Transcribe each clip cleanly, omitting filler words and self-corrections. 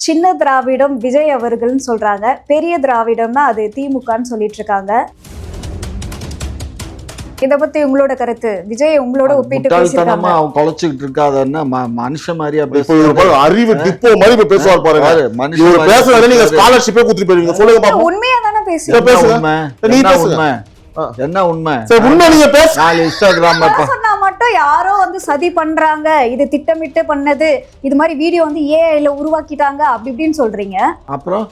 சின்ன திராவிடம் விஜய் அவர்கள்னு சொல்றாங்க, பெரிய திராவிடம்னா அது திமுகன்னு சொல்லிட்டு இருக்காங்க. இத பத்தி உங்களோட கருத்து? விஜய் உங்களோட ஒப்பிட்டு பேசிருக்காங்க. அவன் குலைச்சிட்டு இருக்காதன்னா மனுஷன் மாதிரியா பேசுவாரு, அறிவு டிப்போ மாதிரி பேசுவார் பாருங்க. மனுஷன் பேசுறத நீங்க ஸ்காலர்ஷிப்பே குடுத்து போறீங்க. சொல்லுங்க பாப்போம். உண்மையா தானே பேசுறீங்க? பேசுங்க. நீ பேசுங்க. என்ன உண்மை? சரி, உண்மை நீங்க பேச. நாலு இன்ஸ்டாகிராம் சொன்னா மட்டும் யாரோ சதி பண்றாங்க, இது திட்டமிட்டு பண்ணது, இது மாதிரி வீடியோ ஏஐல உருவாக்கிட்டாங்க அப்படி இப்படின்னு சொல்றீங்க. அப்புறம்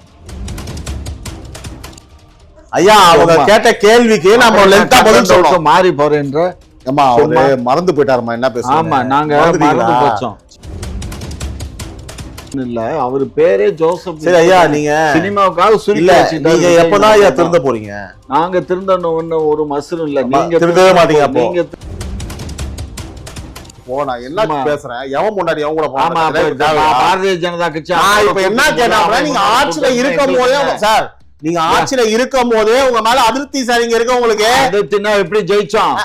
ஐயா அவங்க கேட்ட கேள்விக்கு நம்ம லென்த்தா பதில் சொல்றோம். மாறி போறேன்ற அம்மா அவரு மறந்து போயிட்டாருமா. என்ன பேசுறீங்க? ஆமா, நாங்க மறந்து போச்சோம். இல்ல, அவர் பேரே ஜோசப். சரி ஐயா, நீங்க சினிமாவுக்காக இல்ல, நீங்க எப்பதான் ஐயா திருந்த போறீங்க? நாங்க திருந்தணும் ஒரு மசரும் இல்ல. நீங்க திருந்தவே மாட்டீங்க. அப்போ நீங்க நான் என்ன பேசுறேன், எவன் முன்னாடி எவன் கூட பாரதிய ஜனதா கட்சி. இப்ப என்ன கேட்டா, நீங்க ஆட்சியில இருக்கும் போதே சார், நீங்க ஆட்சியில இருக்கும் போதே உங்க மேல அதிருப்தி சார் இங்க இருக்க. உங்களுக்கு அதிருப்தினா எப்படி ஜெயிச்சோம்?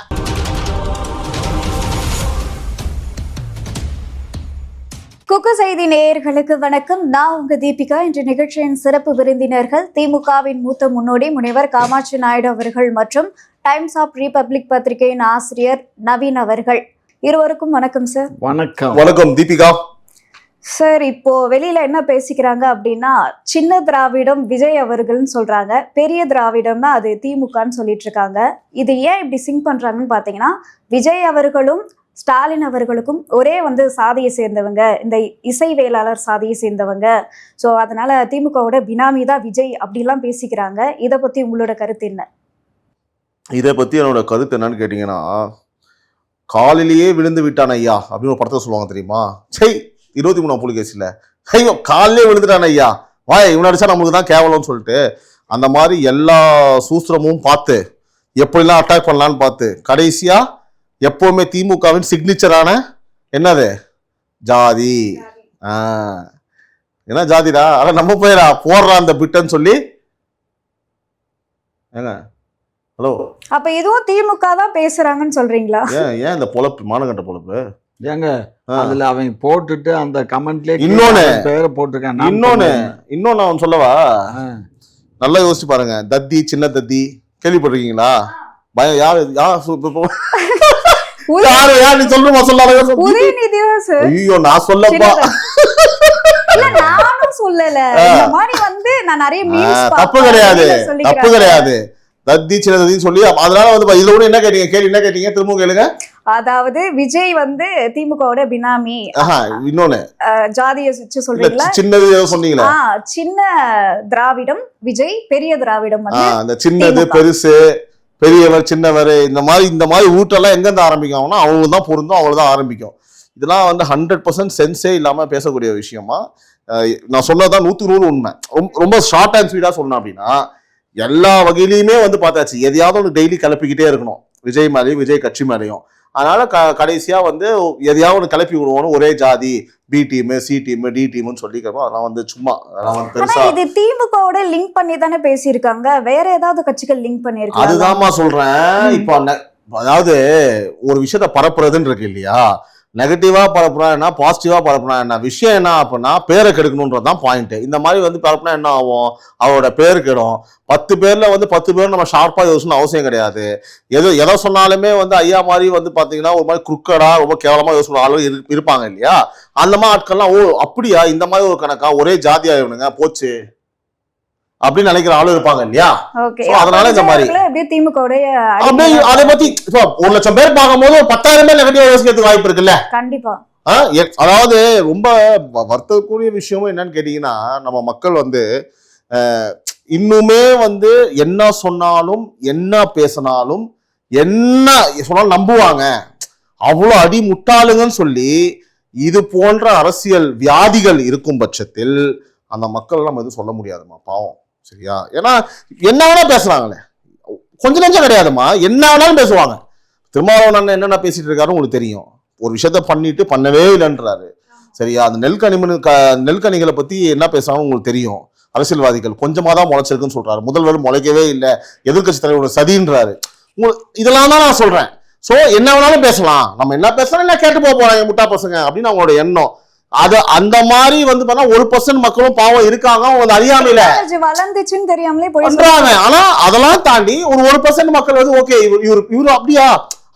குக்கு செய்தி நேயர்களுக்கு வணக்கம். நான் உங்க தீபிகா. இன்று நிகழ்ச்சியின் சிறப்பு விருந்தினர்கள் திமுகவின் மூத்த முன்னோடி முனைவர் காமாட்சி நாயுடு அவர்கள் மற்றும் டைம்ஸ் ஆஃப் ரிபப்ளிக் பத்திரிகையின் ஆசிரியர் நவீன் அவர்கள். இருவருக்கும் வணக்கம் சார். வணக்கம். வணக்கம் தீபிகா. சார், இப்போ வெளியில என்ன பேசிக்கிறாங்க அப்படின்னா, சின்ன திராவிடம் விஜய் அவர்கள்னு சொல்றாங்க, பெரிய திராவிடம்னா அது திமுகன்னு சொல்லிட்டு இருக்காங்க. இது ஏன் இப்படி சிங்க் பண்றாங்கன்னு பாத்தீங்கன்னா, விஜய் அவர்களும் ஸ்டாலின் அவர்களுக்கும் ஒரே சாதியை சேர்ந்தவங்க, இந்த இசைவேளாளர் சாதியை சேர்ந்தவங்க. ஸோ அதனால திமுகவோட பினாமி தான் விஜய் அப்படிலாம் பேசிக்கிறாங்க. இதை பத்தி உங்களோட கருத்து என்ன? இதை பத்தி என்னோட கருத்து என்னன்னு கேட்டீங்கன்னா, காலிலேயே விழுந்து விட்டான் ஐயா அப்படின்னு ஒரு படத்தை சொல்லுவாங்க தெரியுமா? 23ஆம் புலிகேசில ஐயோ காலிலே விழுந்துட்டான் ஐயா, வாய் இவன் அடிச்சா நமக்கு தான் கேவலம்னு சொல்லிட்டு அந்த மாதிரி எல்லா சூத்திரமும் பார்த்து எப்படிலாம் அட்டாக் பண்ணலான்னு பார்த்து கடைசியா எப்பவுமே திமுகவின் சிக்னேச்சரான என்னது ஜாதி. என்ன ஜாதிடா, அட நம்ம போயிடா போடுறான் அந்த பிட்டன்னு சொல்லி. ஏங்க ஹலோ, அப்ப இதுவும் திமுக தான் பேசுறாங்கன்னு சொல்றீங்களா? ஏன் இந்த பொழப்பு மானகண்ட பொழப்பு? ஏங்க அதுல அவன் போட்டுட்டு அந்த கமெண்ட்லயே இன்னொன்னு பேரை போட்டிருக்கான். இன்னொன்னு அவன் சொல்லவா, நல்லா யோசிச்சு பாருங்க. தத்தி, சின்ன தத்தி கேள்விப்பட்டிருக்கீங்களா? பயம் யாரு யாரு நீ சொல்லுமா சொல்லாத? ஐயோ நான் சொல்லப்பா, தப்பு கிடையாது, தப்பு கிடையாது. தத்தி சின்ன தத்தின்னு சொல்லி அதனால இதுல கூட என்ன கேட்டீங்க? கேள்வி என்ன கேட்டீங்க? திரும்ப கேளுங்க. அதாவது விஜய் திமுகவோட பினாமி, இன்னொன்னு ஜாதியை வச்சு சொல்றீங்களா? சின்னது சொன்னீங்களா? சின்ன திராவிடம் விஜய், பெரிய திராவிடம் அந்த சின்னது பெருசு, பெரியவர் சின்னவர், இந்த மாதிரி ஊட்டெல்லாம் எங்க இருந்து ஆரம்பிக்கும்னா அவங்களுக்கு தான் பொருந்தும், அவங்களுக்கு தான் ஆரம்பிக்கும். இதெல்லாம் 100% சென்ஸே இல்லாம பேசக்கூடிய விஷயமா. நான் சொன்னதான் 100% உண்மை. ரொம்ப ஷார்ட் அண்ட் ஸ்வீட்டா சொன்னேன் அப்படின்னா, எல்லா வகையிலையுமே பார்த்தாச்சு. எதையாவது டெய்லி கிளப்பிக்கிட்டே இருக்கணும், விஜய் மேலேயும் விஜய் கட்சி மேலேயும். அதனால கடைசியா எதையாவது கிளப்பி விடுவோம். ஒரே ஜாதி, B team, C team, D டீம்னு சொல்லிக்கிறோம். அதெல்லாம் சும்மா பெருசா இது திமுகவோட லிங்க் பண்ணி தானே பேசியிருக்காங்க. வேற ஏதாவது கட்சிகள் லிங்க் பண்ணிருக்காங்க? அதுதான்மா சொல்றேன். இப்போ அதாவது ஒரு விஷயத்த பரப்புறதுன்னு இருக்கு இல்லையா? நெகட்டிவா பரப்புனா என்ன, பாசிட்டிவா பரப்புனா என்ன? விஷயம் என்ன அப்படின்னா பேரை கெடுக்கணும்ன்றதுதான் பாயிண்ட். இந்த மாதிரி பரப்புனா என்ன ஆகும்? அவரோட பேர் கெடும். 10 பேர்ல 10 பேர் நம்ம ஷார்ப்பா யோசிக்கணும் அவசியம் கிடையாது. எதை சொன்னாலுமே ஐயா மாதிரி பாத்தீங்கன்னா ஒரு மாதிரி குறுக்கடா ரொம்ப கேவலமா யோசிக்கிற ஆளு இருப்பாங்க இல்லையா? அந்த மாதிரி ஆட்கள்லாம் ஓ அப்படியா இந்த மாதிரி ஒரு கணக்கா ஒரே ஜாதியா இவனுங்க போச்சு அப்படின்னு நினைக்கிற ஆளு இருப்பாங்க இல்லையா? அதனால இந்த மாதிரி அதை பத்தி 1 லட்சம் பேர் பார்க்கும்போது 10,000 பேர் நெகட்டிவா யோசிக்கிறதுக்கு வாய்ப்பு இருக்குல்ல? கண்டிப்பா. அதாவது ரொம்ப வருத்தக்கூடிய விஷயமும் என்னன்னு கேட்டீங்கன்னா, நம்ம மக்கள் இன்னுமே என்ன சொன்னாலும் என்ன பேசினாலும் என்ன சொன்னாலும் நம்புவாங்க. அவ்வளவு அடி முட்டாளுங்கன்னு சொல்லி இது போன்ற அரசியல் வியாதிகள் இருக்கும் பட்சத்தில் அந்த மக்கள் எல்லாம் எதுவும் சொல்ல முடியாதுமா, பாவம். சரியா? ஏன்னா என்ன வேணா பேசுறாங்களே, கொஞ்சம் நெஞ்சம் கிடையாதுமா, என்ன வேணாலும் பேசுவாங்க. திருமாவளவன் அண்ணன் என்னென்ன பேசிட்டு இருக்காரு உங்களுக்கு தெரியும். ஒரு விஷயத்த பண்ணிட்டு பண்ணவே இல்லைன்றாரு. சரியா? அந்த நெல்கனிகளை பத்தி என்ன பேசுறாங்க உங்களுக்கு தெரியும். அரசியல்வாதிகள் கொஞ்சமா தான் முளைச்சிருக்குன்னு சொல்றாரு. முதல்வர் முளைக்கவே இல்லை, எதிர்கட்சி தலைவர் சதின்றாரு. இதெல்லாம் தான் நான் சொல்றேன். சோ என்ன வேணாலும் பேசலாம், நம்ம என்ன பேசலாம், என்ன கேட்டு போறாங்க முட்டா பசங்க அப்படின்னு அவங்களோட எண்ணம். அது அந்த மாதிரி வந்து பார்த்தா 1% மக்களும் பாவம் இருக்காங்க அவங்க அறியாமையில Technology வளர்ந்துச்சுன்னு தெரியாமலே போய் பண்றாங்க. ஆனா அதெல்லாம் தாண்டி ஒரு 1% மக்கள் வந்து ஓகே இவரு அப்படியா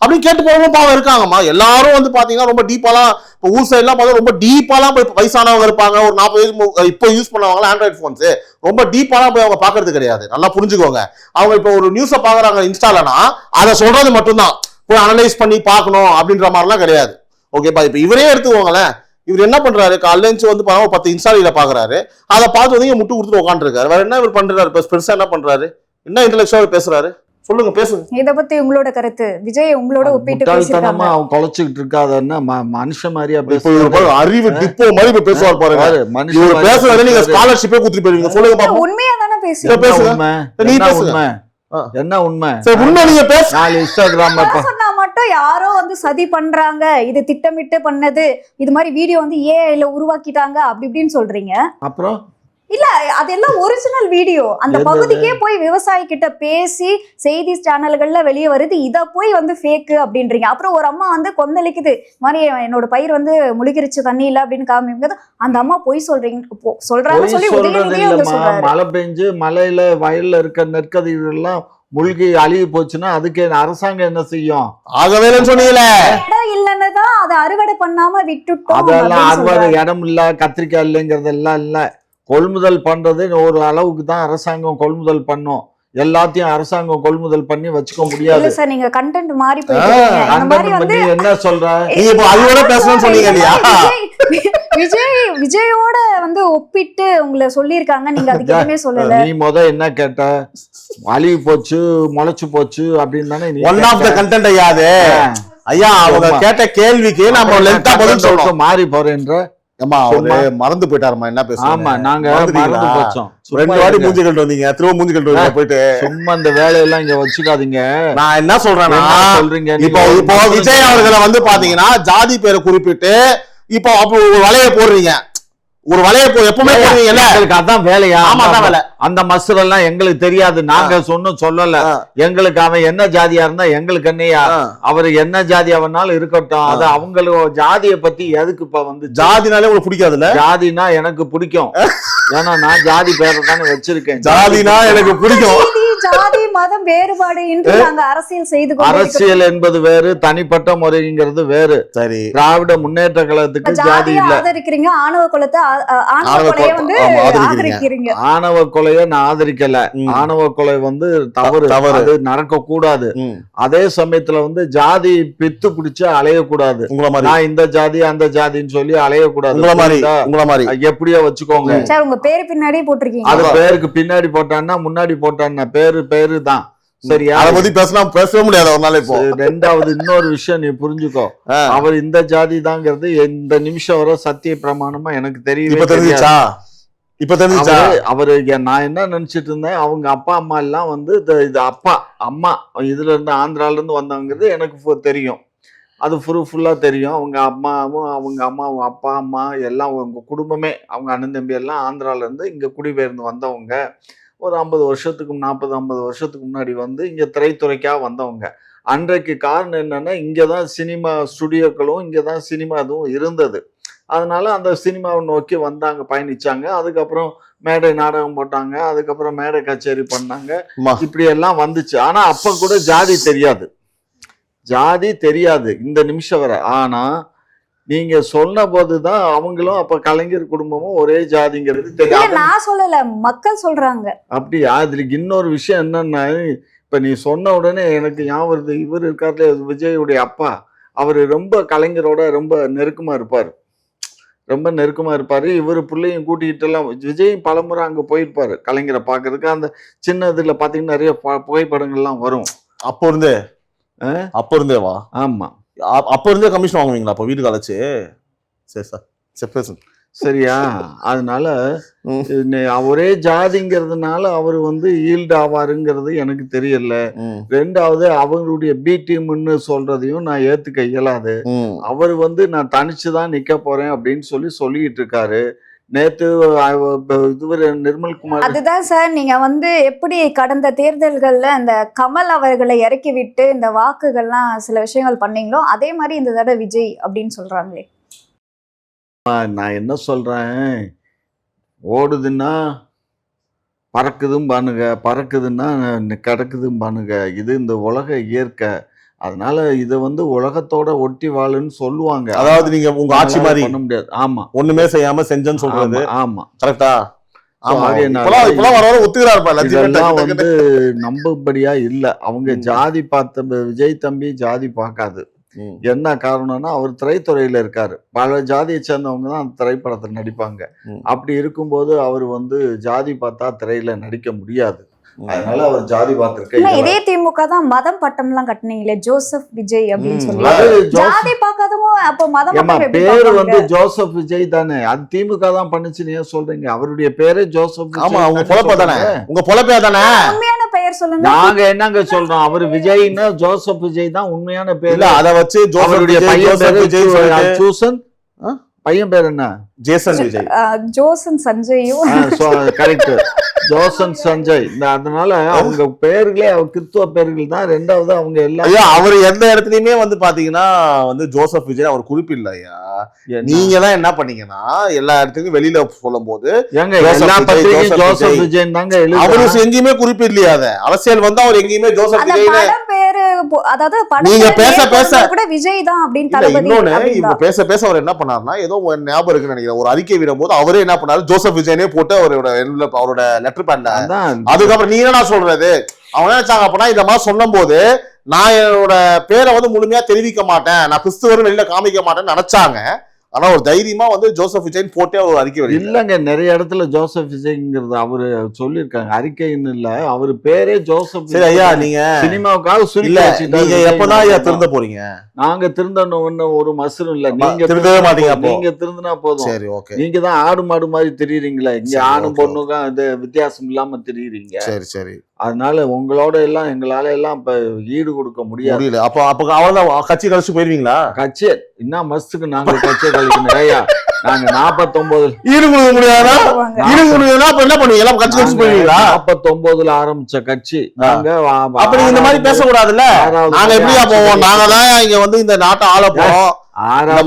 அப்படின்னு கேட்டு போறவங்க பாவம் இருக்காங்கம்மா. எல்லாரும் வந்து பாத்தீங்கன்னா ரொம்ப டீப்பாலாம் இப்போ ஊர் சைட்லாம் பார்த்தா ரொம்ப டீப்பாலாம் போய் வயசானவங்க இருப்பாங்க, ஒரு 40 வயசு இப்போ யூஸ் பண்ணுவாங்க ஆண்ட்ராய்ட் போன்ஸ், ரொம்ப டீப்பாலாம் போய் அவங்க பாக்குறது கிடையாது. நல்லா புரிஞ்சுக்கோங்க. அவங்க இப்போ ஒரு நியூஸை பாக்குறாங்க இன்ஸ்டாலனா அதை சொல்றது மட்டும்தான், போய் அனலைஸ் பண்ணி பார்க்கணும் அப்படின்ற மாதிரிலாம் கிடையாது. ஓகேப்பா, இப்போ இவரே எடுத்துக்கோங்களேன். இவர் என்ன பண்றாரு, காலையில வந்து 10 இன்ஸ்டாலில பாக்குறாரு, அதை பார்த்து வந்து முட்டு கொடுத்துட்டு உட்காந்துருக்காரு. வேற என்ன இவர் பண்றாரு, பெருசா என்ன பண்றாரு, என்ன இன்டெலெக்சுவலா பேசுறாரு, சொல்லுங்க பேசுங்க. இத பத்தி உங்களோட கருத்து? விஜய் உங்களோட ஒப்பிட்டு பேசிருக்காங்க. அவன் குலைச்சிட்டு இருக்காதன்னா மனுஷன் மாதிரியா அறிவு டிப்போ மாதிரி பேசுவார் பாருங்க. இவர் பேசுறத நீங்க ஸ்காலர்ஷிப்பே கொடுத்துட்டு போயிருவீங்க. சொல்லுங்க பாப்போம். உண்மையா தானே பேசுறீங்க. பேசுங்க. நீ பேசுங்க. என்ன உண்மை? சரி, உண்மை நீங்க பேச. இன்ஸ்டாகிராம் சொன்னா மட்டும் யாரோ வந்து சதி பண்றாங்க, இது திட்டமிட்டு பண்ணது, இது மாதிரி வீடியோ வந்து ஏஐல உருவாக்கிட்டாங்க அப்படி இப்படின்னு சொல்றீங்க. அப்புறம் இல்ல, அதெல்லாம் ஒரிஜினல் வீடியோ. அந்த பகுதிக்கே போய் விவசாயி கிட்ட பேசி செய்தி சேனல்கள்ல வெளியே வருது, இத போய் வந்து ஃபேக் அப்படின்றீங்க. அப்புறம் ஒரு அம்மா வந்து கொந்தளிக்குது, மாதிரி என்னோட பயிர் வந்து முழுகிருச்சு தண்ணி இல்ல அப்படின்னு காமிக்கும்போது அந்த அம்மா போய் சொல்றாங்க சொல்லி உதயநிதியே வந்து சொல்றாரு. மழை பெஞ்சு மலையில வயல்ல இருக்க நெற்கதிர்கள் எல்லாம் முழுகி அழுகி போச்சுன்னா அதுக்கு அரசாங்கம் என்ன செய்யும்? ஆகவே சொன்னீங்களே இடம் இல்லைன்னு தான் அதை அறுவடை பண்ணாம விட்டுட்டோம். அதெல்லாம் அறுவடை இடம் இல்ல, கத்திரிக்காய் இல்லைங்கிறதெல்லாம் இல்ல. கொள்முதல் பண்றது ஒரு அளவுக்கு தான் அரசாங்கம் கொள்முதல் பண்ணும். எல்லாத்தையும் அரசாங்கம் கொள்முதல் பண்ணி வச்சுக்க முடியாது சார். நீங்க கண்டென்ட் மாறி போயிட்டீங்க. அந்த மாதிரி வந்து என்ன சொல்ற, இப்போ அதோட பேசணும்னு சொன்னீங்க இல்லையா? விஜயோட வந்து ஒப்பிட்டு உங்களை சொல்லியிருக்காங்க, நீங்க அதுக்கு எதுவுமே சொல்லல. நீ என்ன கேட்ட, அழுகி போச்சு முளைச்சு போச்சு அப்படின்னு தானே நீ ஒன் ஆஃப் த கண்டென்ட் ஐயாது ஐயா. அவங்க கேட்ட கேள்விக்கு நம்ம லென்த்தா பதில் சொல்றோம். மாறி போறேன்ற மறந்து போயிட்டாருமா என்ன பேசுறோம். ஆமா, நாங்க மறந்து போச்சோம். 2 வாட்டி மூஞ்சி கழிட்டு வந்தீங்க, திரும்ப மூஞ்சி கழிட்டு வந்தீங்க போயிட்டு. சும்மா இந்த வேலையெல்லாம் இங்க வச்சுக்காதீங்க. நான் என்ன சொல்றேன்னா, சொல்றீங்க இப்போ விஜய் அவர்களை வந்து பாத்தீங்கன்னா ஜாதி பேரை குறிப்பிட்டு இப்போ அப்போ ஒரு வலைய போடுறீங்க, ஒரு வலைய எப்பவுமே போடுவீங்கல்ல, அதான் வேலையா? ஆமா, அதான் வேலை. அந்த மசூர் எல்லாம் எங்களுக்கு தெரியாது, நாங்க சொல்லல. எங்களுக்கு அவன் என்ன ஜாதியா இருந்தா எங்களுக்கு என்னையா, அவரு என்ன ஜாதி அவனாலும் இருக்கட்டும். அது அவங்களுக்கு ஜாதியை பத்தி எதுக்கு இப்ப வந்து, ஜாதினாலே உங்களுக்கு பிடிக்காதுல்ல? ஜாதினா எனக்கு பிடிக்கும், ஏன்னா நான் ஜாதி பேரை தானே வச்சிருக்கேன். ஜாதினா எனக்கு பிடிக்கும். ஜாதி மதம் வேறுபாடு இன்று நாங்க அரசியல் செய்து அரசியல் என்பது வேறு, தனிப்பட்ட முறைங்கிறது வேறு. சரி, திராவிட முன்னேற்ற கழகத்துக்கு ஜாதி இல்ல. ஆதரிக்கிறீங்க, ஆணவ கொலையை வந்து ஆதரிக்கிறீங்க. ஆணவ கொலையை நான் ஆதரிக்கல. ஆணவ கொலை வந்து தவறு, அது நடக்க கூடாது. அதே சமயத்துல வந்து ஜாதி பித்து பிடிச்சு அலையக்கூடாது. நான் இந்த ஜாதி அந்த ஜாதின்னு சொல்லி அலையக்கூடாது. எப்படியோ வச்சுக்கோங்க. உங்க பேரு பின்னாடி போட்டிருக்கீங்க, அது பேருக்கு பின்னாடி போட்டான்னா முன்னாடி போட்டான்னா பேரு தான். சரியா? அதை பத்தி பேசவே முடியாது ஒரு நாள். இப்போ ரெண்டாவது இன்னொரு விஷயம் நீ புரிஞ்சுக்கோ, அவர் இந்த ஜாதி தாங்கிறது இந்த நிமிஷம் வர சத்திய பிரமாணமா எனக்கு தெரியுது. இப்ப தெரிஞ்சா அவரு நான் என்ன நினைச்சிட்டு இருந்தேன், அவங்க அப்பா அம்மா எல்லாம் வந்து இது அப்பா அம்மா இதுல இருந்து ஆந்திரால இருந்து வந்தவங்கிறது எனக்கு தெரியும். அது ஃபுல்லா தெரியும். அவங்க அம்மாவும் அவங்க அம்மா அப்பா அம்மா எல்லாம் உங்க குடும்பமே, அவங்க அண்ணன் தம்பி எல்லாம் ஆந்திரால இருந்து இங்க குடிபெயர்ந்து வந்தவங்க. ஒரு 50 வருஷத்துக்கு 40-50 வருஷத்துக்கு முன்னாடி வந்து இங்க திரைத்துறைக்காக வந்தவங்க. அன்றைக்கு காரணம் என்னன்னா, இங்கதான் சினிமா ஸ்டுடியோக்களும் இங்கதான் சினிமா இதுவும் இருந்தது. அதனால அந்த சினிமாவை நோக்கி வந்தாங்க, பயணிச்சாங்க. அதுக்கப்புறம் மேடை நாடகம் போட்டாங்க, அதுக்கப்புறம் மேடை கச்சேரி பண்ணாங்க, இப்படி எல்லாம் வந்துச்சு. ஆனா அப்ப கூட ஜாதி தெரியாது இந்த நிமிஷம் வரை. ஆனா நீங்க சொன்ன போதுதான் அவங்களும் அப்ப கலைஞர் குடும்பமும் ஒரே ஜாதிங்கிறது தெரியும். நான் சொல்லல, மக்கள் சொல்றாங்க. அப்படியா? அதுல இன்னொரு விஷயம் என்னன்னா, இப்ப நீ சொன்ன உடனே எனக்கு ஞாபகம் வருது, இவர் இருக்காரு விஜயுடைய அப்பா, அவரு ரொம்ப கலைஞரோட ரொம்ப நெருக்கமா இருப்பாரு. இவர் பிள்ளையும் கூட்டிகிட்டு எல்லாம் விஜயும் பலமுறை அங்க போயிருப்பாரு கலைஞரை பாக்குறதுக்கு. அந்த சின்ன இதுல பாத்தீங்கன்னா நிறைய புகைப்படங்கள்லாம் வரும். அப்போ இருந்தே வா. ஆமா, அப்ப இருந்தே கமிஷன் வாங்குவீங்களா அப்ப வீட்டுக்கு அழைச்சு? சரி சார், சரி பேசுங்க. சரியா? அதனால ஒரே ஜாதிங்கிறதுனால அவர் வந்து ஈல்டு ஆவாருங்கிறது எனக்கு தெரியல. ரெண்டாவது அவங்களுடைய பி டீம்னு சொல்றதையும் நான் ஏத்துக்க இயலாது. அவர் வந்து நான் தனிச்சுதான் நிக்க போறேன் அப்படின்னு சொல்லிட்டு இருக்காரு. நேத்து இதுவரை நிர்மல்குமார், அதுதான் சார். நீங்க வந்து எப்படி கடந்த தேர்தல்கள்ல இந்த கமல் அவர்களை இறக்கி விட்டு இந்த வாக்குகள்லாம் சில விஷயங்கள் பண்ணீங்களோ, அதே மாதிரி இந்த தடவை விஜய் அப்படின்னு சொல்றாங்களே. நான் என்ன சொல்றேன், ஓடுதுன்னா பறக்குதும் பானுங்க, பறக்குதுன்னா கிடக்குதும் பானுங்க. இது இந்த உலக இயற்கை. அதனால இதை வந்து உலகத்தோட ஒட்டி வாழுன்னு சொல்லுவாங்க. அதாவது நீங்க உங்க ஆட்சி மாதிரி பண்ண முடியாது. ஆமா, ஒண்ணுமே செய்யாம செஞ்சேன்னு சொல்றது. ஆமா, கரெக்டா? ஆமா, ஆகையினால இப்பெல்லாம் வர வர ஒத்துக்கிறாருப்பா. இதெல்லாம் வந்து நம்பும்படியா இல்ல. அவங்க ஜாதி பார்த்த விஜய் தம்பி ஜாதி பார்க்காது. என்ன காரணம்னா, அவர் திரைத்துறையில இருக்காரு. பல ஜாதியை சேர்ந்தவங்க தான் அந்த திரைப்படத்தில் நடிப்பாங்க. அப்படி இருக்கும்போது அவர் வந்து ஜாதி பார்த்தா திரையில நடிக்க முடியாது. அதனால அவர் ஜாதி பார்த்திருக்க. இதே திமுக தான் மதம் பட்டம் எல்லாம் கட்டினீங்களே, ஜோசப் விஜய் அப்படின்னு சொல்லி. அது ஜாதி பார்க்காதவங்க அப்ப மதம் பட்டம் எப்படி பேரு பார்ப்பாங்க? வந்து ஜோசப் விஜய் தானே, அது திமுக தான் பண்ணுச்சுன்னு ஏன் சொல்றீங்க? அவருடைய பேரே ஜோசப் விஜய். ஆமா, உங்க பொழப்பா தானே, உங்க பொழப்பே தானே. உண்மையான பெயர் சொல்லுங்க. நாங்க என்னங்க சொல்றோம், அவர் விஜய்னா ஜோசப் விஜய் தான் உண்மையான பேர். இல்ல, அத வச்சு அவருடைய பையன் பேரு சூசன், பையன் பேர் என்ன? ஜேசன் விஜய். ஜோசன் சஞ்சயும். கரெக்ட், ஜோசன் சஞ்சய். அதனால அவங்க பேர்களே கிறிஸ்துவ பேர்கள் தான். ரெண்டாவது அவங்க எல்லாம் அவர் எந்த இடத்துலயுமே வந்து பாத்தீங்கன்னா வந்து ஜோசப் விஜய் அவர் குறிப்பிடல ஐயா. நீங்க தான் என்ன பண்ணீங்கன்னா எல்லா இடத்துக்கும் வெளியில சொல்லும் போது ஜோசப் விஜய் தாங்க. அவரு எங்கேயுமே குறிப்பிடலையா? அத அரசியல் வந்து அவர் எங்கேயுமே ஜோசப் விஜய் பேரு, அதாவது நீங்க பேச பேச கூட விஜய் தான் அப்படின்னு தளபதி. இன்னொன்னு இப்ப பேச பேச அவர் என்ன பண்ணாருன்னா, ஏதோ ஞாபகம் இருக்குன்னு நினைக்கிறேன், ஒரு அறிக்கை விடும்போது அவரே என்ன பண்ணாரு, ஜோசப் விஜயனே போட்டு அவரோட லெட்டர் பேட்ல. அதுக்கப்புறம் நீ என்ன சொல்றது, அவங்க நினைச்சாங்க அப்படின்னா இந்த மாதிரி சொல்லும் போது நான் என்னோட பேரை வந்து முழுமையா தெரிவிக்க மாட்டேன், நான் கிறிஸ்துவரும் வெளியில காமிக்க மாட்டேன்னு நினைச்சாங்க. ஆனா ஒரு தைரியமா வந்து ஜோசப் விஜய் போட்டே ஒரு அறிக்கை இல்லங்க. நிறைய இடத்துல ஜோசப் விஜய்ங்கிறது அவரு சொல்லியிருக்காங்க, அறிக்கைன்னு இல்ல, அவரு பேரே ஜோசப். சரி ஐயா, நீங்க சினிமாவுக்காக நீங்க எப்பதான் ஐயா திருந்த போறீங்க? நாங்க திருந்தணும் ஒரு மசரும் இல்ல. நீங்க திருந்தவே மாட்டீங்க. நீங்க திருந்தினா போதும். சரி, ஓகே. நீங்க தான் ஆடு மாடு மாதிரி தெரியுறீங்களா? இங்க ஆணும் பொண்ணுக்கும் இது வித்தியாசம் இல்லாம தெரியுறீங்க. சரி சரி. அதனால உங்களோட எல்லாம் எங்களால எல்லாம் இப்ப ஈடு கொடுக்க முடியாது. அப்ப அவ்வளவுதான் கட்சி கழிச்சு போயிருவீங்களா? கட்சி என்ன மஸ்துக்கு நாங்க கட்சியை கழிக்கணும் ஐயா. நாங்க 49 ஈடு கொடுக்க முடியாதா? ஈடு கொடுக்கணும்னா அப்ப என்ன பண்ணுவீங்க? எல்லாம் கட்சி கழிச்சு போயிருவீங்களா? 49 ஆரம்பிச்ச கட்சி நாங்க. அப்படி இந்த மாதிரி பேசக்கூடாதுல்ல. நாங்க எப்படியா போவோம்? நாங்க தான் இங்க வந்து இந்த நாட்டை ஆள போறோம்,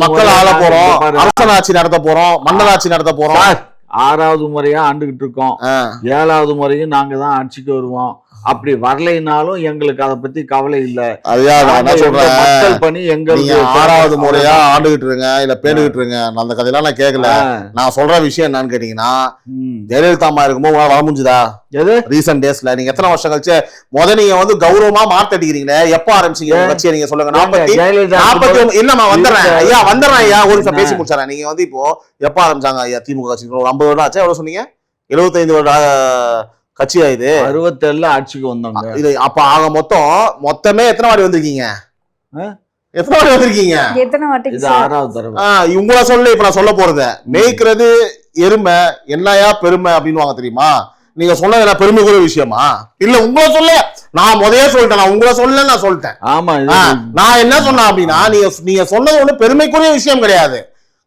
மக்கள் ஆள போறோம், அரசனாட்சி நடத்த போறோம், மன்னராட்சி நடத்த போறோம். 6வது முறையா ஆண்டுகிட்டு இருக்கோம். 7வது முறையும் நாங்க தான் ஆட்சிக்கு வருவோம். அப்படி வரலைனாலும் எங்களுக்கு அதை பத்தி கவலை இல்ல. மக்கள் பணி எங்களுக்கு 6வது முறையா ஆண்டுகிட்டு இருங்க, இல்ல பேண்டுகிட்டு இருங்க, அந்த கதையெல்லாம் நான் கேட்கல. நான் சொல்ற விஷயம் என்னன்னு கேட்டீங்கன்னா, ஜெயலலிதா அம்மா இருக்கும்போது வர முடிஞ்சுதா? எது ரீசன்ட் டேஸ்ல நீங்க எத்தனை வருஷம் கழிச்சு நீங்க வந்து கௌரவமா மாத்தடிக்கிறீங்களே, எப்ப ஆரம்பிச்சீங்க கட்சியை? நீங்க சொல்லுங்க. 40 இல்லம்மா வந்துடுறேன் ஐயா, வந்துடுறேன் ஐயா, ஒரு நிமிஷம் பேசி முடிச்சாரேன். நீங்க வந்து இப்போ எப்ப ஆரம்பிச்சாங்க ஐயா திமுக கட்சி? ஒரு 50 வருடம் ஆச்சு. எவ்வளவு சொன்னீங்க? 75 வருட கட்சியா இது? 67 ஆட்சிக்கு வந்தாங்க. இது அப்ப ஆக மொத்தமே எத்தனை வாட்டி வந்திருக்கீங்க? எத்தனை வாட்டி வந்திருக்கீங்க? எத்தனை வாட்டி? இது 6வது தடவை. உங்களை சொல்ல இப்ப நான் சொல்ல போறது, மேய்க்கிறது எருமை என்னையா பெருமை அப்படின்னு தெரியுமா? நீங்க சொன்னது என்ன பெருமைக்குரிய விஷயமா? இல்ல உங்களை சொல்ல நான் முதலே சொல்லிட்டேன். நான் உங்களை சொல்ல நான் சொல்லிட்டேன். ஆமா, நான் என்ன சொன்னேன் அப்படின்னா, நீங்க சொன்னது ஒண்ணு பெருமைக்குரிய விஷயம் கிடையாது.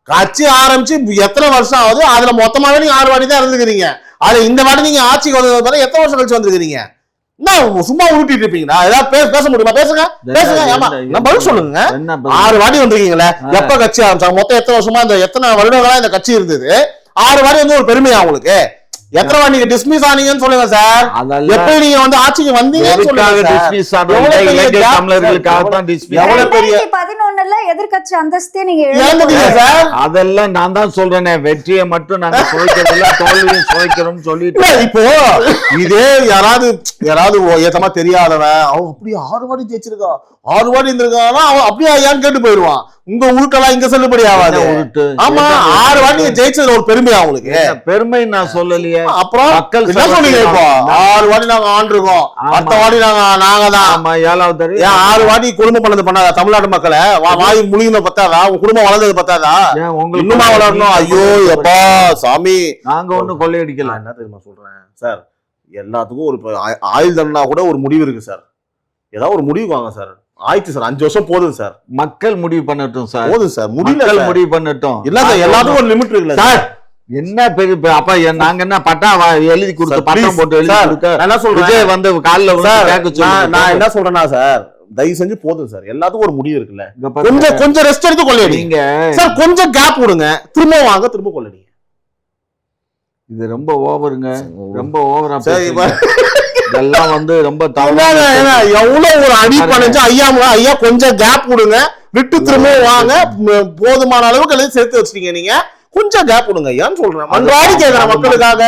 கட்சி ஆரம்பிச்சு எத்தனை வருஷம் ஆகுது? அதுல மொத்தமாவே நீங்க 6 வாட்டி தான் இருந்துக்கிறீங்க. அது இந்த வாட்டி நீங்க ஆட்சிக்கு வந்தது எத்தனை வருஷம் கழிச்சு வந்திருக்கீங்க? சும்மா உருட்டிட்டு இருப்பீங்களா? ஏதாவது பேச முடியுமா? பேசுங்க பேசுங்க. ஆமா, நான் பதில் சொல்லுங்க. 6 வாட்டி வந்திருக்கீங்களே, எப்ப கட்சி ஆரம்பிச்சாங்க? மொத்தம் எத்தனை வருஷமா, இந்த எத்தனை வருடங்களா இந்த கட்சி இருந்தது? 6 வாட்டி வந்து ஒரு பெருமையா உங்களுக்கு? எத்தனை வாட்டி நீங்க டிஸ்மிஸ் ஆனீங்கன்னு சொல்லுங்க சார். எப்ப நீங்க வந்து ஆட்சிக்கு வந்தீங்கன்னு சொல்லுங்க. 2011ல எதிர்க்கட்சி அந்தஸ்தே நீங்க இழந்துட்டீங்க சார். அதெல்லாம் நான் தான் சொல்றேனே, வெற்றியை மட்டும் நாங்க சுவைக்கிறதுல தோல்வியும் சுவைக்கிறோம் சொல்லிட்டு. இப்போ இதே யாராவது ஏத்தமா தெரியாதவன் அவன் அப்படியே 6 வாட்டி ஜெயிச்சிருக்கா, 6 வாட்டி இருந்திருக்கானா, அவன் அப்படியே ஏன்னு கேட்டு போயிடுவான். உங்க உருட்டெல்லாம் இங்க செல்லுபடி ஆகாது. ஆமா, 6 வாட்டி ஜெயிச்சது ஒரு பெருமையா உங்களுக்கு? பெருமை நான் சொல்லலையே. அப்புறம் மக்கள் என்ன சொன்னீங்க? இப்போ 6 வாட்டி நாங்க ஆண்டிருக்கோம், அடுத்த வாட்டி நாங்க தான். 7வது 6 வாட்டி குடும்பம் பண்ணது பண்ணாதா? தமிழ்நாட்டு மக்களை வாய் முழுகின பத்தாதா? உங்க குடும்பம் வளர்ந்தது பத்தாதா? இன்னுமா வளரணும்? ஐயோ எப்பா சாமி, நாங்க ஒண்ணு கொள்ளையடிக்கலாம். என்ன தெரியுமா சொல்றேன் சார், எல்லாத்துக்கும் ஒரு ஆயுள் தண்டனா கூட ஒரு முடிவு இருக்கு சார். ஏதாவது ஒரு முடிவு வாங்க சார். ஆயிடுச்சு சார், 5 வருஷம் போதும் சார். மக்கள் முடிவு பண்ணட்டும் சார். போதும் சார், முடியல முடிவு பண்ணட்டும். இல்ல சார், எல்லாத்துக்கும் ஒரு லிமிட் இருக்குல்ல சார். என்ன பெரிய அப்ப நாங்க என்ன பட்டா எழுதி கொடுத்து பட்டம் போட்டு எழுதி கொடுக்க என்ன சொல்றேன் வந்து காலில் நான் என்ன சொல்றேன்னா சார், தயவு செஞ்சு போதும் சார், எல்லாத்துக்கும் ஒரு முடிவு இருக்குல்ல. இங்க பாருங்க, கொஞ்சம் கொஞ்சம் ரெஸ்ட் எடுத்து கொள்ளையடி நீங்க சார், கொஞ்சம் கேப் விடுங்க, திரும்ப வாங்க, திரும்ப கொள்ளையடி. இது ரொம்ப ஓவருங்க, ரொம்ப ஓவரா சரி, இதெல்லாம் வந்து ரொம்ப எவ்வளவு ஒரு அடி பண்ணுச்சு ஐயா, கொஞ்சம் கேப் விடுங்க, விட்டு திரும்ப வாங்க, போதுமான அளவுக்கு எல்லாம் சேர்த்து வச்சிட்டீங்க, நீங்க கொஞ்சம் கேப் விடுங்க ஐயான்னு சொல்றேன். மன்றாடி கேட்கிறேன் மக்களுக்காக.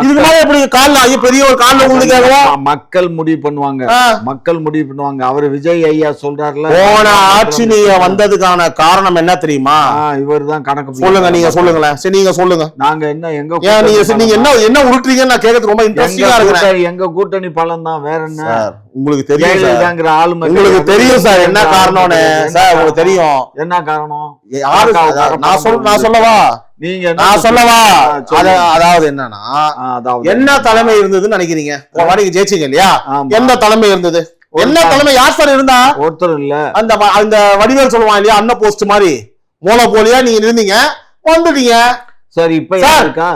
இதுக்கு மேல எப்படி கால்ல ஐயா பெரிய ஒரு கால்ல உங்களுக்கு மக்கள் முடிவு பண்ணுவாங்க, மக்கள் முடிவு பண்ணுவாங்க. அவரு விஜய் ஐயா சொல்றாருல, போன ஆட்சி நீங்க வந்ததுக்கான காரணம் என்ன தெரியுமா? இவர் தான் கணக்கு சொல்லுங்க, நீங்க சொல்லுங்களேன். சரி நீங்க சொல்லுங்க. நாங்க என்ன எங்க நீங்க என்ன உருட்டுறீங்கன்னு நான் கேட்கறது ரொம்ப இன்ட்ரெஸ்டிங்கா இருக்கு. எங்க கூட்டணி பலம் தான், வேற என்ன உங்களுக்கு தெரியும் ஆளுமை, உங்களுக்கு தெரியும் சார் என்ன காரணம்னு சார், உங்களுக்கு தெரியும் என்ன காரணம். நான் சொல்லவா, நீங்க நான் சொல்லவா, அதாவது என்னன்னா, என்ன தலைமை இருந்ததுன்னு நினைக்கிறீங்க? நீங்க ஜெயிச்சீங்க இல்லையா, எந்த தலைமை இருந்தது? என்ன தலைமை யார் சார் இருந்தா? ஒருத்தர் இல்ல. அந்த வடிவேல் சொல்லுவான் இல்லையா, அன்ன போஸ்ட் மாதிரி மோனோ போலியா நீங்க இருந்தீங்க, வந்துட்டீங்க. சரி, இப்ப யார் இருக்கா?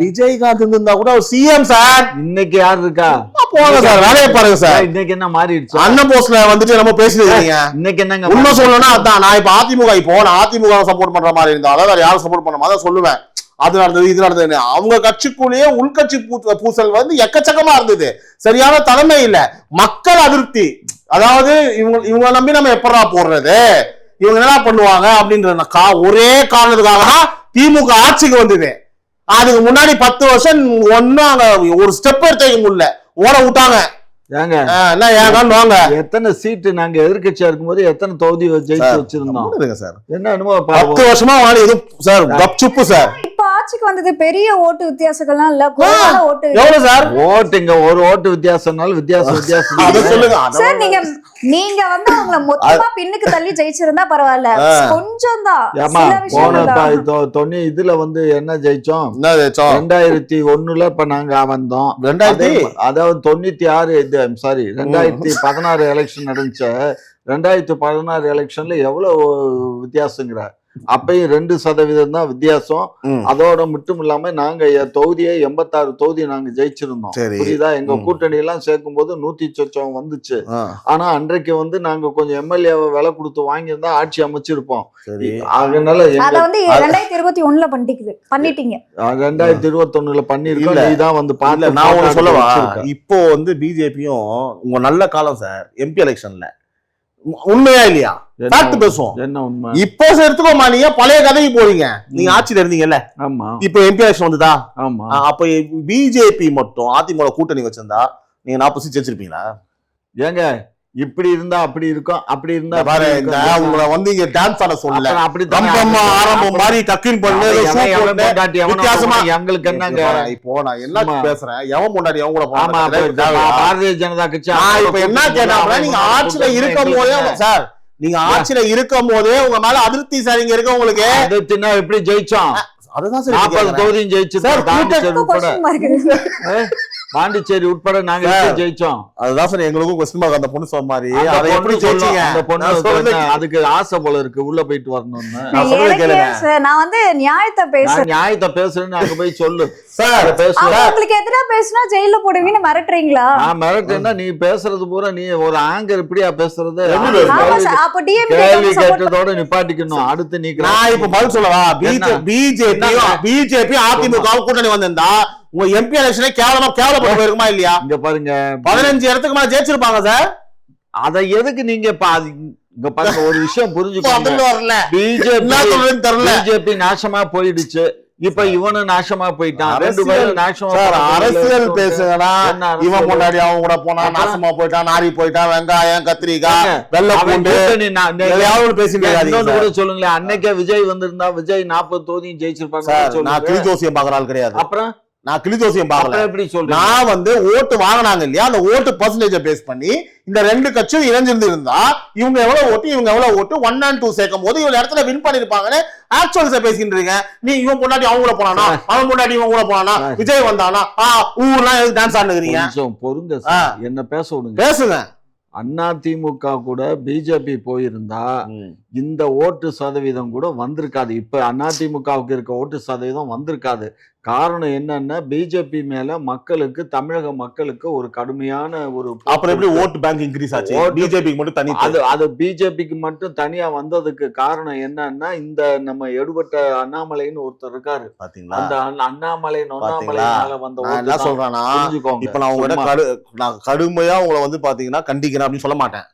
விஜயகாந்த் இருந்தா கூட சிஎம் சார். இன்னைக்கு யார் இருக்கா? போங்க சார், வேலையை பாருங்க சார். இன்னைக்கு என்ன மாறிடுச்சு? அண்ணன் போஸ்ட்ல வந்துட்டு நம்ம பேசிட்டு இன்னைக்கு என்னங்க உண்மை சொல்லணும்னா அதான். நான் இப்ப நான் அதிமுக சப்போர்ட் பண்ற மாதிரி இருந்தாலும் வேற யாரும் சப்போர்ட் பண்ண மாதிரி சொல்லுவேன். அது நடந்தது, இது நடந்தது. அவங்க கட்சிக்குள்ளேயே உள்கட்சி பூசல் வந்து எக்கச்சக்கமா இருந்தது. சரியான தலைமை இல்ல, மக்கள் அதிருப்தி. அதாவது இவங்க நம்பி நம்ம எப்படா போடுறது, இவங்க என்ன பண்ணுவாங்க அப்படின்ற ஒரே காரணத்துக்காக திமுக ஆட்சிக்கு வந்தது. அதுக்கு முன்னாடி 10 வருஷம் ஒன்னும் அங்க ஒரு ஸ்டெப் எடுத்து முடியல, ஓட விட்டாங்க. எத்தனை சீட்டு நாங்க எதிர்கட்சியா இருக்கும்போது எத்தனை தொகுதி ஜெயிச்சு வச்சிருந்தோம் சார்? என்ன 10 வருஷமா சார் கப்சுப்பு சார். இப்ப ஆட்சிக்கு வந்தது பெரிய ஓட்டு வித்தியாசங்கள்லாம் இல்ல, ஓட்டு எவ்வளவு சார்? ஓட்டுங்க, ஒரு ஓட்டு வித்தியாசம்னாலும் வித்தியாசம் அதை சொல்லுங்க சார். நீங்க வந்து அவங்கள மொத்தமா பின்னுக்கு தள்ளி ஜெயிச்சிருந்தா பரவாயில்ல, கொஞ்சம் தான். இதுல வந்து என்ன ஜெயிச்சோம்? 2001 இப்ப நாங்க வந்தோம். அதாவது 96 சாரி 2016 எலெக்ஷன் நடந்துச்சு. 2016 எலெக்ஷன்ல எவ்வளவு வித்தியாசங்கிற? அப்பயும் 2% தான் வித்தியாசம். அதோட மட்டும் இல்லாம நாங்க தொகுதியை 86 தொகுதி நாங்க ஜெயிச்சிருந்தோம். புரியுதா? எங்க கூட்டணி எல்லாம் சேர்க்கும் போது 100 சொச்சம் வந்துச்சு. ஆனா அன்றைக்கு வந்து நாங்க கொஞ்சம் எம்எல்ஏவை விலை கொடுத்து வாங்கியிருந்தா ஆட்சி அமைச்சிருப்போம். அதனால 2021 பண்ணிட்டீங்க, 2021 பண்ணிருக்கோம். நீதான் வந்து பாத்து. நான் சொல்லவா, இப்போ வந்து பிஜேபியும் உங்க நல்ல காலம் சார் எம்பி எலெக்ஷன்ல. உண்மையா இல்லையா? பேசுவோம். என்ன உண்மை? இப்போ எடுத்துக்கோமா, நீங்க பழைய கதைக்கு போறீங்க. நீங்க ஆட்சியில இருந்தீங்கல்ல, இப்போ எம்பி எலெக்ஷன் வந்துதா? அப்ப பிஜேபி மட்டும் அதிமுக கூட்டணி வச்சிருந்தா நீங்க 40 சீட் வச்சிருப்பீங்களா? ஏங்க இப்படி இருந்தா அப்படி இருக்கும், அப்படி இருந்தா பாரு, உங்களை வந்து இங்க டான்ஸ் ஆட சொல்லல, அப்படி ஆரம்பம் மாதிரி டக்கின் பண்ணு வித்தியாசமா. எங்களுக்கு என்னங்க இப்போ நான் என்ன பேசுறேன், எவன் முன்னாடி எவன் கூட பாரதிய ஜனதா கட்சி. இப்ப என்ன கேட்டா, நீங்க ஆட்சியில இருக்கும் போதே சார், நீங்க ஆட்சியில இருக்கும் போதே உங்க மேல அதிருப்தி சார். இங்க இருக்க உங்களுக்கு அதிருப்தினா எப்படி ஜெயிச்சோம்? அதுதான் சார் 40 தொகுதியும் ஜெயிச்சு பாண்டிச்சேரி உட்பட நாங்க ஜெயிச்சோம். அதுதான் சார் எங்களுக்கும் கொஸ்டின் மார்க். அந்த பொண்ணு சொன்ன மாதிரி அதை எப்படி ஜெயிச்சீங்க? அந்த பொண்ணு அதுக்கு ஆசை போல இருக்கு, உள்ள போயிட்டு வரணும்னு. நான் வந்து நியாயத்தை பேசுறேன்னு அங்க போய் சொல்லு சார். உங்களுக்கு எதிரா பேசினா ஜெயில போடுவீங்கன்னு மிரட்டுறீங்களா? நான் மிரட்டுன்னா நீ பேசுறது பூரா நீ ஒரு ஆங்கர் இப்படியா பேசுறது? கேள்வி கேட்டதோட நிப்பாட்டிக்கணும். அடுத்து நீ நான் இப்ப பதில் சொல்லவா? பிஜேபி அதிமுக கூட்டணி வந்திருந்தா உங்க எம்பி எலெக்ஷனே கேவலப்பட்டு போயிருக்குமா இல்லையா? இங்க பாருங்க, 15 இடத்துக்கு மேல ஜெயிச்சிருப்பாங்க சார். அதை எதுக்கு நீங்க இங்க பாருங்க, ஒரு விஷயம் புரிஞ்சுக்கோங்க. பிஜேபி நாசமா போயிடுச்சு. இப்ப இவனும் நாசமா போயிட்டான். 2 பேரும் நாசமா. அரசியல் பேசுனா இவன் முன்னாடி அவன் கூட போனா நாசமா போயிட்டான், நாரி போயிட்டான், வெங்காயம் கத்திரிக்காய் வெள்ளை பூண்டு கூட சொல்லுங்களேன். அன்னைக்கே விஜய் வந்திருந்தா விஜய் 40 தொகுதியும் ஜெயிச்சிருப்பாங்க. நான் கிளி ஜோசியம் பாக்குற ஆள் கிடையாது. அப்புறம் நான் கிளி ஜோசியம் பாக்கல. எப்படி சொல்றேன்? நான் வந்து ஓட்டு வாங்கினாங்க இல்லையா, அந்த ஓட்டு பர்சன்டேஜ் பேஸ் பண்ணி இந்த 2 கட்சியும் இணைஞ்சிருந்து இருந்தா இவங்க எவ்வளவு ஓட்டு இவங்க எவ்வளவு ஓட்டு 1 and 2 சேர்க்கும் போது இவங்க இடத்துல வின் பண்ணிருப்பாங்கன்னு ஆக்சுவல்ஸா பேசிட்டு இருக்கீங்க. நீ இவன் முன்னாடி அவங்க கூட போனானா, அவன் முன்னாடி இவன் கூட போனானா, விஜய் வந்தானா, ஊர்லாம் டான்ஸ் ஆடுறீங்க. பொறுங்க, என்ன பேச விடுங்க. பேசுங்க. அதிமுக கூட பிஜேபி போயிருந்தா இந்த ஓட்டு சதவீதம் கூட வந்திருக்காது. இப்ப அதிமுகவுக்கு இருக்க ஓட்டு சதவீதம் வந்திருக்காது. காரணம் என்னன்னா பிஜேபி மேல மக்களுக்கு, தமிழக மக்களுக்கு ஒரு கடுமையான ஒரு அப்புறம் எப்படி ஓட்டு பேங்க் இன்க்ரீஸ் ஆச்சு? பிஜேபிக்கு மட்டும் தனி அது பிஜேபிக்கு மட்டும் தனியா வந்ததுக்கு காரணம் என்னன்னா இந்த நம்ம எடுபட்ட அண்ணாமலைன்னு ஒருத்தர் இருக்காரு பாத்தீங்களா? அந்த அண்ணாமலை நொண்ணாமலைனால வந்த நான் என்ன சொல்றேன்னா, இப்ப நான் உங்ககிட்ட நான் கடுமையா உங்களை வந்து பாத்தீங்கன்னா கண்டிக்கிறேன் அப்படின்னு சொல்ல மாட்டேன்.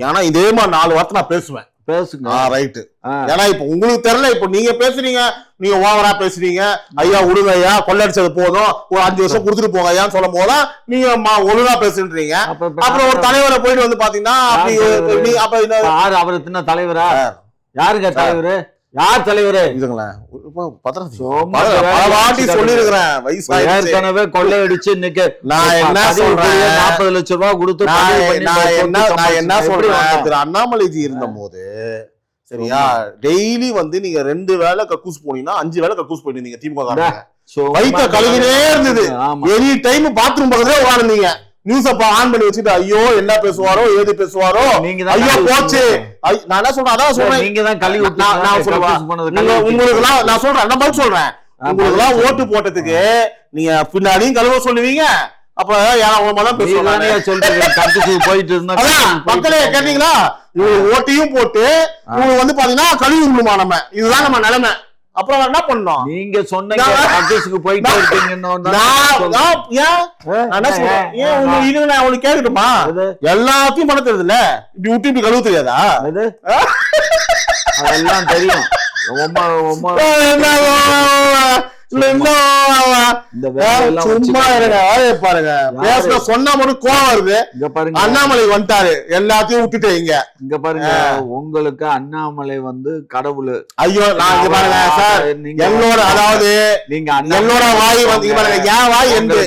ஏன்னா இதே மாதிரி 4 வார்த்தை நான் பேசுவேன். பேசுங்க. ரைட்டு. ஏன்னா இப்ப உங்களுக்கு தெரியல, இப்ப நீங்க பேசுறீங்க, நீங்க ஓவரா பேசுறீங்க, ஐயா விடுங்க ஐயா, கொள்ளடிச்சது போதும், ஒரு 5 வருஷம் கொடுத்துட்டு போங்க ஐயான்னு சொல்லும் போதுதான் நீங்க ஒழுங்கா பேசுன்றீங்க. அப்புறம் ஒரு தலைவரை போயிட்டு வந்து பாத்தீங்கன்னா அவரு தின்ன தலைவரா? யாருங்க தலைவரு? யார் தலைவரு? ஏற்கனவே கொள்ளையடிச்சு இன்னைக்கு நான் என்ன சொல்றேன், 40 லட்சம் ரூபாய் கொடுத்து நான் என்ன சொல்றேன், திரு அண்ணாமலைஜி இருந்த போது சரியா, டெய்லி வந்து நீங்க 2 வேளை கக்கூஸ் போனீங்கன்னா 5 வேளை கக்கூஸ் போயிருந்தீங்க. திமுக வயிற்ற கழுவினே இருந்தது. எனி டைம் பாத்ரூம் பக்கத்துல உட்கார்ந்தீங்க. நியூஸ் அப்ப ஆன் பண்ணி வச்சுட்டு ஐயோ என்ன பேசுவாரோ ஏது பேசுவாரோ, ஐயோ போச்சு. நான் என்ன சொல்றேன், அதான் சொல்றேன், நீங்க தான் கழுவி நான் சொல்றேன் உங்களுக்கு எல்லாம், நான் சொல்றேன், நான் பதில் சொல்றேன். உங்களுக்கு எல்லாம் ஓட்டு போட்டதுக்கு நீங்க பின்னாடியும் கழுவ சொல்லுவீங்க. அப்ப போயிட்டு இருந்தா மக்களே கேட்டீங்களா, இவங்க ஓட்டையும் போட்டு இவங்க வந்து பாத்தீங்கன்னா கழுவி விடுமா நம்ம, இதுதான் நம்ம நிலைமை. அப்புறம் என்ன பண்ணோம்? நீங்க சொன்னீங்க போயிட்டு இருக்கீங்கன்னு கேட்கட்டுமா? எல்லாத்தையும் பண்ண தெரியுது இல்ல, இப்படி விட்டு இப்படி கழுவு தெரியாதா? அதெல்லாம் தெரியும். சொன்னா மட்டும் கோவம் வருது. அண்ணாமலை வந்துட்டாரு, எல்லாத்தையும் விட்டுட்டு இங்க பாருங்க. உங்களுக்கு அண்ணாமலை வந்து கடவுள். ஐயோ நான் இங்க பாருங்க சார், என்னோட அதாவது நீங்க என்னோட வாய் வந்து பாருங்க, என் வாய் என்று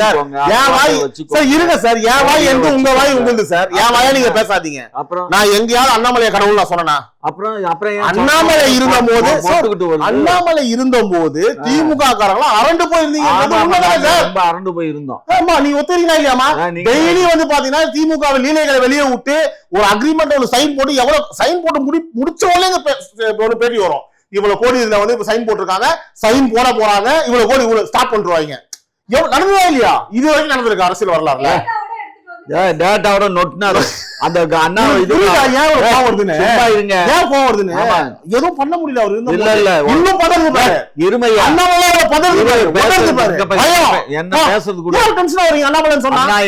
சார், என் வாய் சார் இருங்க சார், என் வாய் என்று உங்க வாய் உங்களுது சார், என் வாயா நீங்க பேசாதீங்க. அப்புறம் நான் எங்கேயாவது அண்ணாமலையை கடவுள் நான் சொன்னா? அப்புறம் அண்ணாமலை இருந்த போது, அண்ணாமலை இருந்த போது திமுக காரங்களாம் அரண்டு போயிருந்தீங்க. அரண்டு போயிருந்தோம். ஆமா, நீங்க ஒத்துறீங்களா இல்லையாமா? டெய்லி வந்து பாத்தீங்கன்னா திமுக லீலைகளை வெளியே விட்டு ஒரு அக்ரிமெண்ட் ஒரு சைன் போட்டு, எவ்வளவு சைன் போட்டு முடிச்ச உடனே பேட்டி வரும், இவ்வளவு கோடி இதுல வந்து சைன் போட்டிருக்காங்க, சைன் போட போறாங்க, இவ்வளவு கோடி இவ்வளவு ஸ்டார்ட் பண்றாங்க. நடந்ததா இல்லையா? இது வரைக்கும் நடந்திருக்கு அரசியல் வரலாறுல. டேட்டாவோட நொட்டினாரு அந்த அண்ணா. இது எதுவும் பண்ண முடியல அவரு. இன்னும் என்ன பேசுறது கூட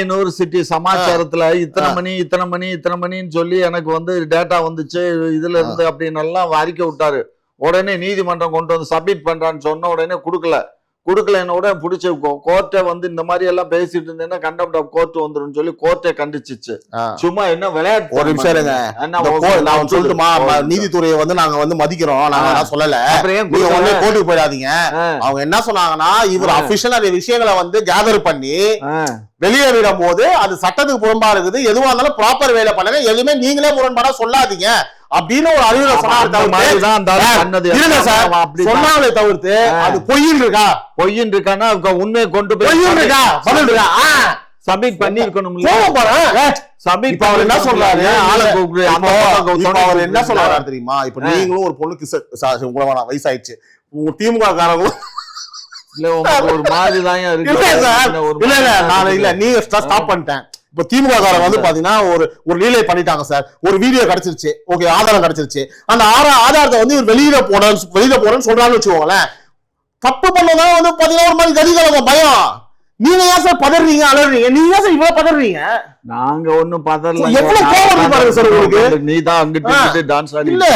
யூனிவர்சிட்டி சமாச்சாரத்துல இத்தனை மணின்னு சொல்லி எனக்கு வந்து டேட்டா வந்துச்சு இதுல இருந்து அப்படின்னு எல்லாம் அறிக்கை விட்டாரு. உடனே நீதிமன்றம் கொண்டு வந்து சப்மிட் பண்றான்னு சொன்ன உடனே கொடுக்கலன்னு உடனே பிடிச்ச கோர்ட்டை வந்து இந்த மாதிரி எல்லாம் பேசிட்டு இருந்தேன்னா கண்டெம்ட் ஆஃப் கோர்ட் வந்துரும் சொல்லி கோர்ட்டை கண்டிச்சிச்சு. சும்மா என்ன விளையாட்டு. ஒரு நிமிஷம் இருங்க, நான் சொல்லட்டுமா? நீதித்துறையை வந்து நாங்க வந்து மதிக்கிறோம், நாங்க சொல்லல, கோர்ட்டுக்கு போயிடாதீங்க. அவங்க என்ன சொன்னாங்கன்னா, இவர் அபிஷியலா விஷயங்களை வந்து கேதர் பண்ணி வெளியே விடும் போது அது சட்டத்துக்கு புறம்பா இருக்குது, எதுவா இருந்தாலும் ப்ராப்பர் வேலை பண்ணுங்க, எதுவுமே நீங்களே முரண்பாடா சொல்லாதீங்க அப்படின்னு ஒரு அறிவுரை சொன்னாலே தவிர்த்து அது பொய்யின் இருக்கான்னா உண்மையை கொண்டு போய் சப்மிட் பண்ணி இருக்கணும். என்ன சொல்றாரு, என்ன சொல்றாரு தெரியுமா? இப்ப நீங்களும் ஒரு பொண்ணுக்கு உங்கள வயசாயிடுச்சு, உங்க திமுக காரங்களும் ஒரு மாதிரிதான் நீங்க ஸ்டாப் பண்ணிட்டேன். இப்ப திமுக காரங்க வந்து பாத்தீங்கன்னா ஒரு லீலை பண்ணிட்டாங்க சார், ஒரு வீடியோ கிடைச்சிருச்சு, ஓகே, ஆதாரம் கிடைச்சிருச்சு, அந்த ஆதாரத்தை வந்து வெளியில போறேன்னு சொல்றான்னு வச்சுக்கோங்களேன். தப்பு பண்ணதான் வந்து பாத்தீங்கன்னா ஒரு மாதிரி கதிகலகம் பயம். நீங்க ஏன் சார் பதறீங்க, அலறீங்க? நீங்க ஏன் சார் இவ்வளவு பதறீங்க? நாங்க ஒண்ணும் பதறல. எவ்வளவு கோவம் பாருங்க சார் உங்களுக்கு. நீதான் அங்கிட்டு டான்ஸ் ஆடி இல்ல.